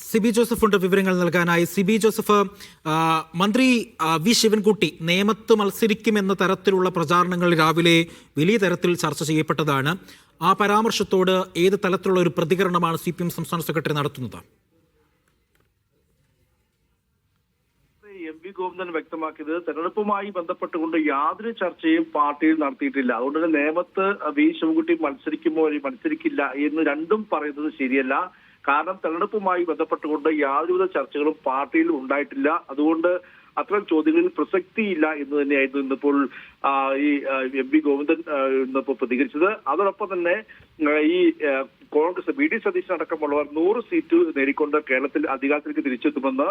സിബി ജോസഫുണ്ട് വിവരങ്ങൾ നൽകാനായി. സിബി ജോസഫ്, മന്ത്രി വി ശിവൻകുട്ടി നേമത്ത് മത്സരിക്കുമെന്ന തരത്തിലുള്ള പ്രചാരണങ്ങൾ രാവിലെ വലിയ തരത്തിൽ ചർച്ച ചെയ്യപ്പെട്ടതാണ്. ആ പരാമർശത്തോട് ഏത് തലത്തിലുള്ള ഒരു പ്രതികരണമാണ് CPM സംസ്ഥാന സെക്രട്ടറി നടത്തുന്നത്? എം വി ഗോവിന്ദൻ വ്യക്തമാക്കിയത് തെരഞ്ഞെടുപ്പുമായി ബന്ധപ്പെട്ടുകൊണ്ട് യാതൊരു ചർച്ചയും പാർട്ടിയിൽ നടത്തിയിട്ടില്ല. അതുകൊണ്ട് തന്നെ നേമത്ത് വി ശിവൻകുട്ടി മത്സരിക്കുമോ മത്സരിക്കില്ല എന്ന് രണ്ടും പറയുന്നത് ശരിയല്ല. കാരണം തെരഞ്ഞെടുപ്പുമായി ബന്ധപ്പെട്ടുകൊണ്ട് യാതൊരുവിധ ചർച്ചകളും പാർട്ടിയിൽ ഉണ്ടായിട്ടില്ല. അതുകൊണ്ട് അത്തരം ചോദ്യങ്ങളിൽ പ്രസക്തിയില്ല എന്ന് തന്നെയായിരുന്നു ഇന്നിപ്പോൾ ഈ എം വി ഗോവിന്ദൻ ഇന്നിപ്പോൾ പ്രതികരിച്ചത്. അതോടൊപ്പം തന്നെ ഈ കോൺഗ്രസ് BD സതീശൻ അടക്കമുള്ളവർ 100 സീറ്റ് നേടിക്കൊണ്ട് കേരളത്തിൽ അധികാരത്തിലേക്ക് തിരിച്ചെത്തുമെന്ന്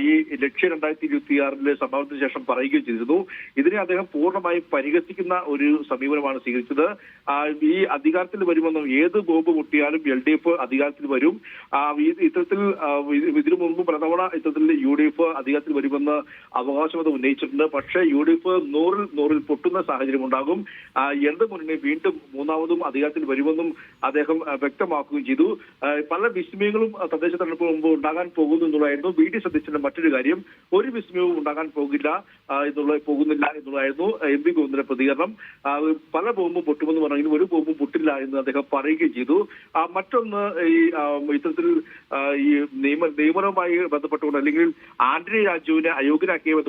ഈ ലക്ഷ്യം 2026 സമാപനത്തിന് ശേഷം പറയുകയും ചെയ്തിരുന്നു. ഇതിനെ അദ്ദേഹം പൂർണ്ണമായും പരിഹസിക്കുന്ന ഒരു സമീപനമാണ് സ്വീകരിച്ചത്. ഈ അധികാരത്തിൽ വരുമെന്നും ഏത് ബോംബ് പൊട്ടിയാലും LDF അധികാരത്തിൽ വരും, ഇത്തരത്തിൽ ഇതിനു മുമ്പ് പലതവണ ഇത്തരത്തിൽ UDF അധികാരത്തിൽ വരുമെന്ന് അവകാശവാദം ഉന്നയിച്ചിട്ടുണ്ട്. പക്ഷേ UDF 100-ൽ പൊട്ടുന്ന സാഹചര്യം ഉണ്ടാകും. ഇടത് മുന്നണി വീണ്ടും മൂന്നാമതും അധികാരത്തിൽ വരുമെന്നും അദ്ദേഹം വ്യക്തമാക്കുകയും ചെയ്തു. പല വിസ്മയങ്ങളും തദ്ദേശ തെരഞ്ഞെടുപ്പ് മുമ്പ് ഉണ്ടാകാൻ പോകുന്നു എന്നുള്ളതായിരുന്നു BD സതീശന്റെ മറ്റൊരു കാര്യം. ഒരു വിസ്മയവും ഉണ്ടാകാൻ പോകുന്നില്ല എന്നുള്ളതായിരുന്നു എം വി ഗോവിന്ദന്റെ പ്രതികരണം. പല ബോംബും പൊട്ടുമെന്ന് പറഞ്ഞെങ്കിലും ഒരു ബോംബും പൊട്ടില്ല എന്ന് അദ്ദേഹം പറയുകയും ചെയ്തു. മറ്റൊന്ന് ഈ ഇത്തരത്തിൽ ഈ നിയമനവുമായി ബന്ധപ്പെട്ടുകൊണ്ട് അല്ലെങ്കിൽ ആന്റണി രാജുവിനെ അയോഗ്യനാക്കിയ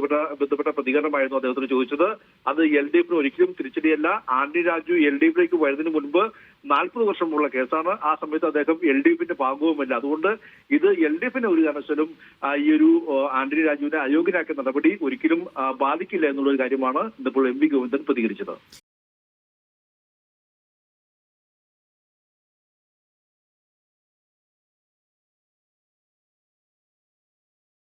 ബന്ധപ്പെട്ട പ്രതികരണമായിരുന്നു അദ്ദേഹത്തിന് ചോദിച്ചത്. അത് LDFിന് ഒരിക്കലും തിരിച്ചടിയല്ല. ആന്റണി രാജു LDFിലേക്ക് വരുന്നതിന് മുൻപ് 40 വർഷമുള്ള കേസാണ്. ആ സമയത്ത് അദ്ദേഹം LDFിന്റെ ഭാഗവുമല്ല. അതുകൊണ്ട് ഇത് LDFിനെ ഒരു കാരണവശാലും ഈ ഒരു ആന്റണി രാജുവിനെ അയോഗ്യനാക്കിയ നടപടി ഒരിക്കലും ബാധിക്കില്ല എന്നുള്ള കാര്യമാണ് ഇന്നിപ്പോൾ എം വി ഗോവിന്ദൻ പ്രതികരിച്ചത്.